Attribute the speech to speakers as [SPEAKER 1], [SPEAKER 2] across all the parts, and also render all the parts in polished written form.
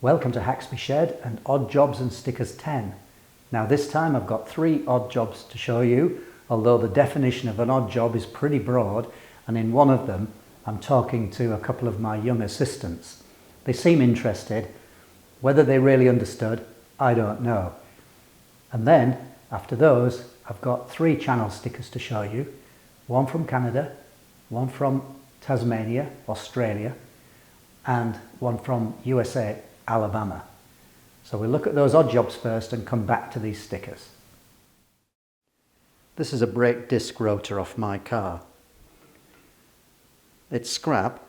[SPEAKER 1] Welcome to Haxby Shed and Odd Jobs and Stickers 10. Now this time I've got 3 odd jobs to show you, although the definition of an odd job is pretty broad, and in one of them I'm talking to a couple of my young assistants. They seem interested. Whether they really understood, I don't know. And then after those I've got 3 channel stickers to show you. One from Canada, one from Tasmania, Australia, and one from USA, Alabama. So we'll look at those odd jobs first and come back to these stickers. This is a brake disc rotor off my car. It's scrap,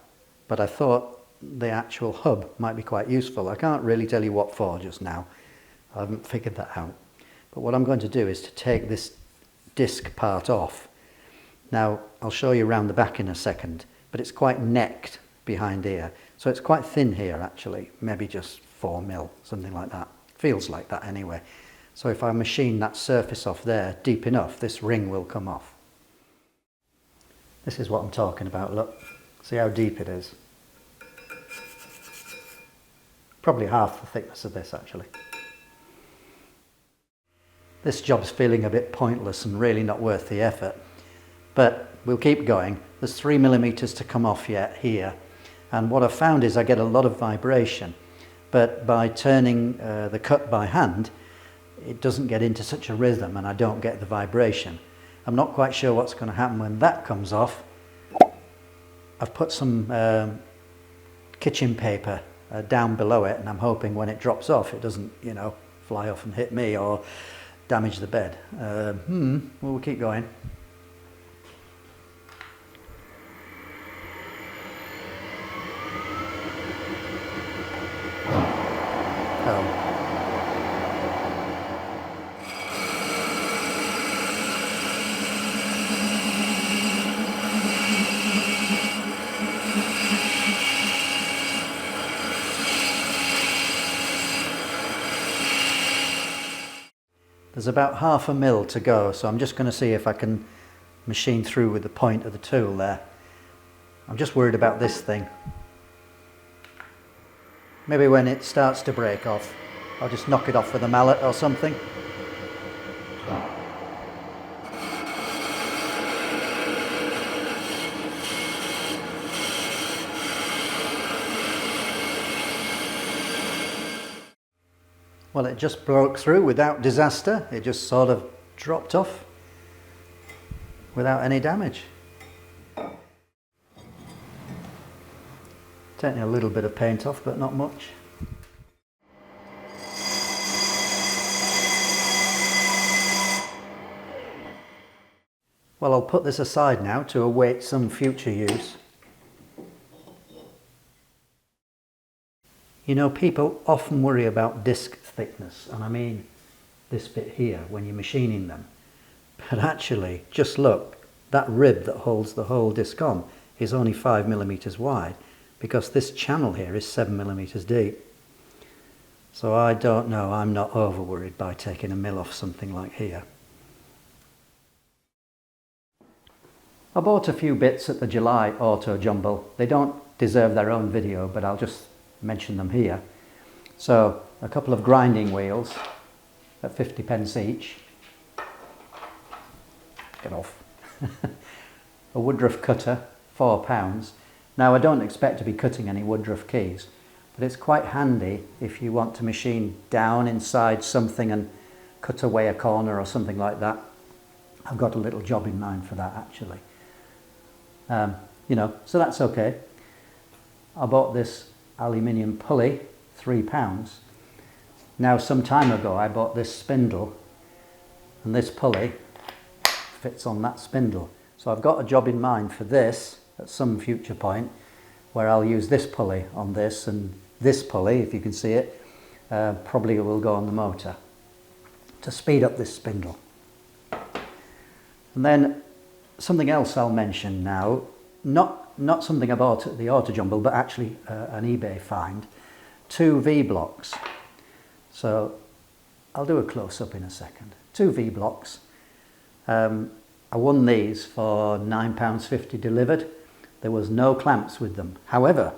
[SPEAKER 1] but I thought the actual hub might be quite useful. I can't really tell you what for just now. I haven't figured that out. But what I'm going to do is to take this disc part off. Now I'll show you around the back in a second, but it's quite necked behind here. So it's quite thin here actually, maybe just 4 mil, something like that. Feels like that anyway. So if I machine that surface off there deep enough, this ring will come off. This is what I'm talking about, look. See how deep it is? Probably half the thickness of this actually. This job's feeling a bit pointless and really not worth the effort, but we'll keep going. There's 3mm to come off yet here. And what I've found is I get a lot of vibration, but by turning the cut by hand, it doesn't get into such a rhythm and I don't get the vibration. I'm not quite sure what's going to happen when that comes off. I've put some kitchen paper down below it, and I'm hoping when it drops off it doesn't, you know, fly off and hit me or damage the bed. We'll keep going. There's about 1/2 mil to go, so I'm just going to see if I can machine through with the point of the tool there. I'm just worried about this thing. Maybe when it starts to break off, I'll just knock it off with a mallet or something. Well, it just broke through without disaster. It just sort of dropped off without any damage. Taking a little bit of paint off, but not much. Well, I'll put this aside now to await some future use. You know, people often worry about disc thickness, and I mean this bit here when you're machining them. But actually, just look, that rib that holds the whole disc on is only 5mm wide, because this channel here is 7mm deep. So I don't know, I'm not over worried by taking a mil off something like here. I bought a few bits at the July autojumble. They don't deserve their own video, but I'll just mention them here. So a couple of grinding wheels at 50p each. Get off. A woodruff cutter, £4. Now I don't expect to be cutting any woodruff keys, but it's quite handy if you want to machine down inside something and cut away a corner or something like that. I've got a little job in mind for that actually. You know, so that's okay. I bought this aluminium pulley, £3. Now some time ago I bought this spindle, and this pulley fits on that spindle. So I've got a job in mind for this at some future point where I'll use this pulley on this, and this pulley, if you can see it, probably will go on the motor to speed up this spindle. And then something else I'll mention now, not something I bought at the autojumble, but actually an eBay find, 2 V-blocks. So I'll do a close-up in a second. 2 V-blocks. I won these for £9.50 delivered. There was no clamps with them. However,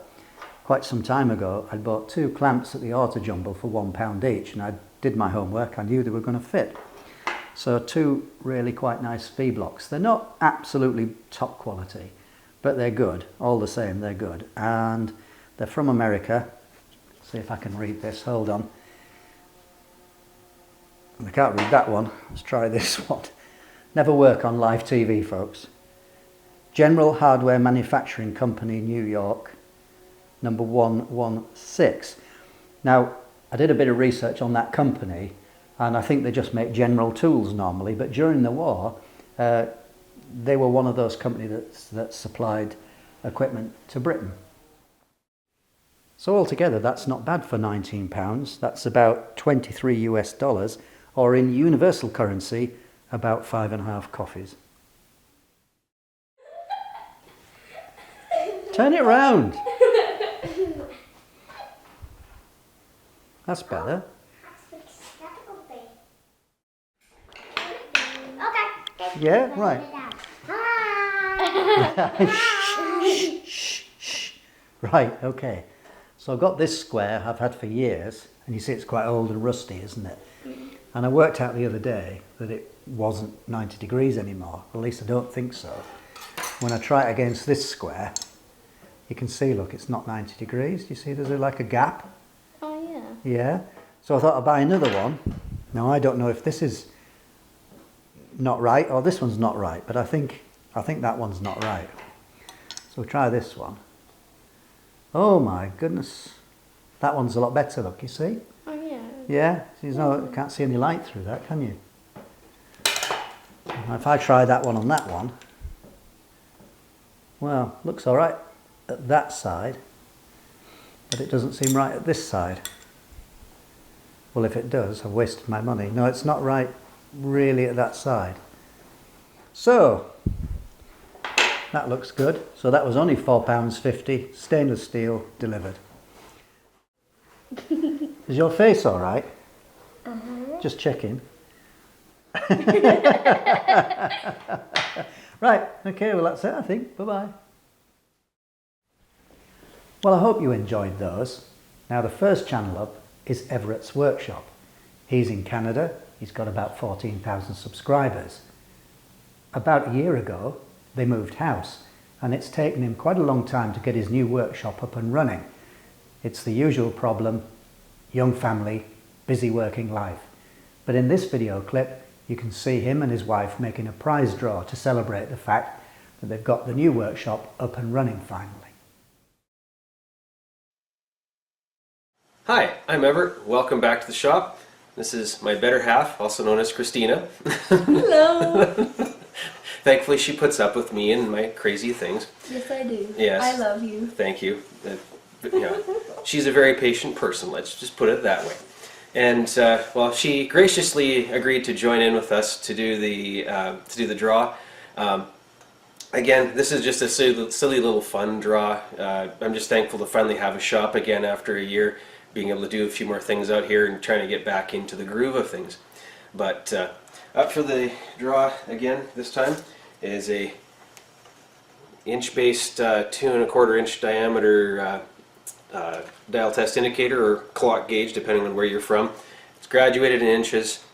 [SPEAKER 1] quite some time ago, I bought 2 clamps at the autojumble for £1 each, and I did my homework. I knew they were going to fit. So 2 really quite nice V-blocks. They're not absolutely top quality, but they're good. All the same, they're good. And they're from America. See if I can read this. Hold on. I can't read that one. Let's try this one. Never work on live TV, folks. General Hardware Manufacturing Company, New York, number 116. Now, I did a bit of research on that company, and I think they just make general tools normally, but during the war, they were one of those companies that supplied equipment to Britain. So altogether, that's not bad for £19. That's about 23 US dollars, or in universal currency, about 5.5 coffees. Turn it round. That's better. Yeah, right. Shh, shh. Right, okay. So I've got this square I've had for years, and you see it's quite old and rusty, isn't it? And I worked out the other day that it wasn't 90 degrees anymore. At least I don't think so. When I try it against this square, you can see, look, it's not 90 degrees. You see there's like a gap?
[SPEAKER 2] Oh, yeah.
[SPEAKER 1] Yeah. So I thought I'd buy another one. Now, I don't know if this is not right or this one's not right, but I think that one's not right. So try this one. Oh my goodness. That one's a lot better, look, you see?
[SPEAKER 2] Oh, yeah.
[SPEAKER 1] Yeah? You can't see any light through that, can you? Now, if I try that one on that one, well, looks all right at that side, but it doesn't seem right at this side. Well, if it does, I've wasted my money. No, it's not right really at that side. So, that looks good. So that was only £4.50, stainless steel, delivered. Is your face all right? Uh-huh. Just checking. Right, okay, well that's it, I think. Bye-bye. Well, I hope you enjoyed those. Now, the first channel up is Everett's Workshop. He's in Canada. He's got about 14,000 subscribers. About a year ago, they moved house, and it's taken him quite a long time to get his new workshop up and running. It's the usual problem: young family, busy working life. But in this video clip, you can see him and his wife making a prize draw to celebrate the fact that they've got the new workshop up and running finally.
[SPEAKER 3] Hi, I'm Everett. Welcome back to the shop. This is my better half, also known as Christina.
[SPEAKER 2] Hello.
[SPEAKER 3] Thankfully, she puts up with me and my crazy things.
[SPEAKER 2] Yes, I do.
[SPEAKER 3] Yes.
[SPEAKER 2] I love you.
[SPEAKER 3] Thank you. She's a very patient person, let's just put it that way. And well, she graciously agreed to join in with us to do the draw. Again, this is just a silly little fun draw. I'm just thankful to finally have a shop again after a year, being able to do a few more things out here and trying to get back into the groove of things. But up for the draw again this time is a inch-based 2¼ inch diameter dial test indicator, or clock gauge depending on where you're from. It's graduated in inches.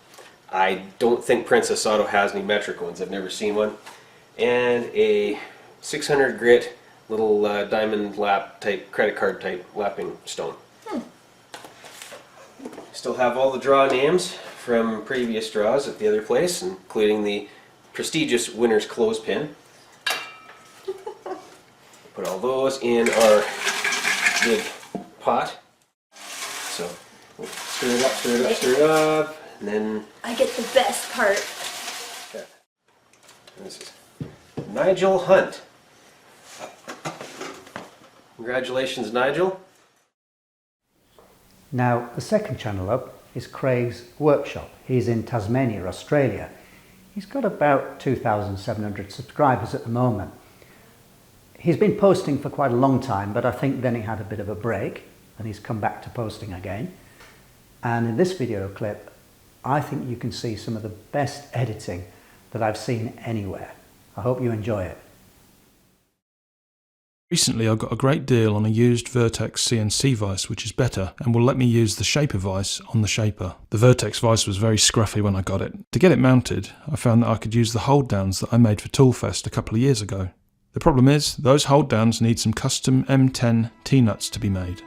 [SPEAKER 3] I don't think Princess Auto has any metric ones. I've never seen one. And a 600 grit little diamond lap type, credit card type lapping stone. Still have all the draw names from previous draws at the other place, including the prestigious winner's clothespin. Put all those in our big pot. So we'll stir it up, stir it up, stir it up, and then
[SPEAKER 2] I get the best part.
[SPEAKER 3] okay. This is Nigel Hunt. Congratulations, Nigel.
[SPEAKER 1] Now, the second channel up is Craig's Workshop. He's in Tasmania, Australia. He's got about 2,700 subscribers at the moment. He's been posting for quite a long time, but I think then he had a bit of a break and he's come back to posting again. And in this video clip, I think you can see some of the best editing that I've seen anywhere. I hope you enjoy it.
[SPEAKER 4] Recently I got a great deal on a used Vertex CNC vise which is better and will let me use the shaper vise on the shaper. The Vertex vise was very scruffy when I got it. To get it mounted, I found that I could use the hold downs that I made for Toolfest a couple of years ago. The problem is, those hold downs need some custom M10 T-nuts to be made.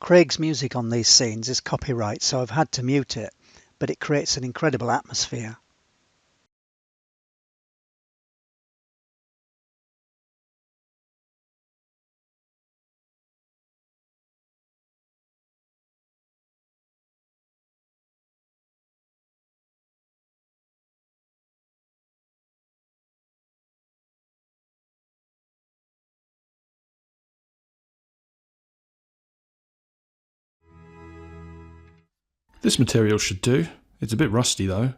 [SPEAKER 5] Craig's music on these scenes is copyright, so I've had to mute it, but it creates an incredible atmosphere.
[SPEAKER 4] This material should do. It's a bit rusty though.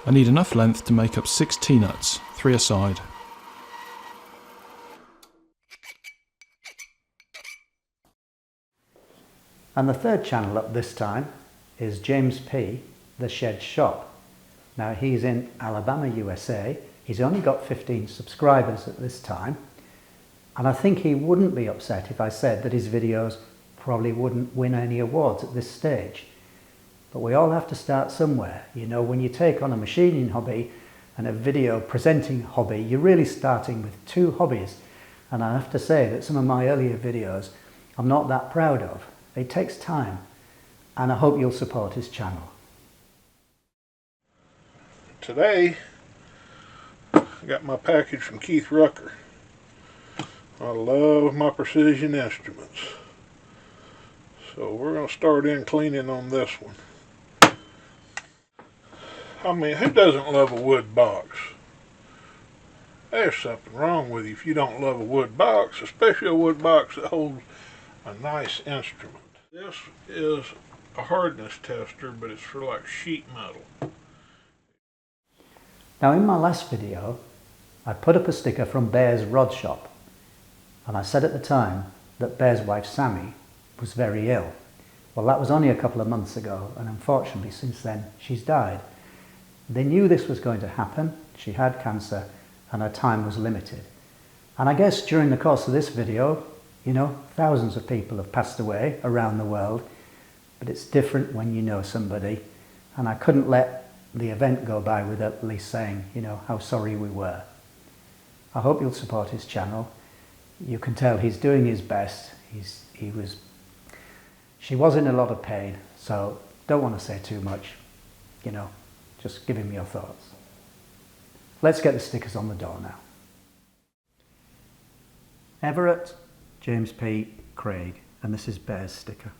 [SPEAKER 4] I need enough length to make up 6 T-nuts, 3 a side.
[SPEAKER 1] And the third channel up this time is James P, The Shed Shop. Now he's in Alabama, USA. He's only got 15 subscribers at this time. And I think he wouldn't be upset if I said that his videos probably wouldn't win any awards at this stage. But we all have to start somewhere. You know, when you take on a machining hobby and a video presenting hobby, you're really starting with 2 hobbies. And I have to say that some of my earlier videos I'm not that proud of. It takes time, and I hope you'll support his channel.
[SPEAKER 6] Today, I got my package from Keith Rucker. I love my precision instruments. So we're going to start in cleaning on this one. I mean, who doesn't love a wood box? There's something wrong with you if you don't love a wood box, especially a wood box that holds a nice instrument. This is a hardness tester, but it's for like sheet metal.
[SPEAKER 1] Now in my last video, I put up a sticker from Bear's Rod Shop, and I said at the time that Bear's wife Sammy was very ill. Well, that was only a couple of months ago, and unfortunately since then she's died. They knew this was going to happen. She had cancer and her time was limited. And I guess during the course of this video, you know, thousands of people have passed away around the world, but it's different when you know somebody. And I couldn't let the event go by without at least saying, you know, how sorry we were. I hope you'll support his channel. You can tell he's doing his best. She was in a lot of pain, so don't want to say too much, you know, just give him your thoughts. Let's get the stickers on the door now. Everett, James P, Craig, and this is Bear's sticker.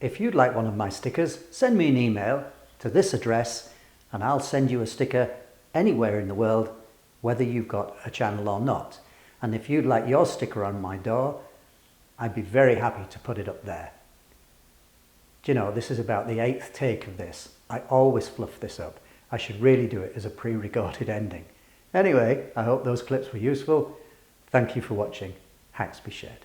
[SPEAKER 1] If you'd like one of my stickers, send me an email to this address and I'll send you a sticker anywhere in the world, whether you've got a channel or not. And if you'd like your sticker on my door, I'd be very happy to put it up there. Do you know, this is about the 8th take of this. I always fluff this up. I should really do it as a pre-recorded ending. Anyway, I hope those clips were useful. Thank you for watching. Hacks be shared.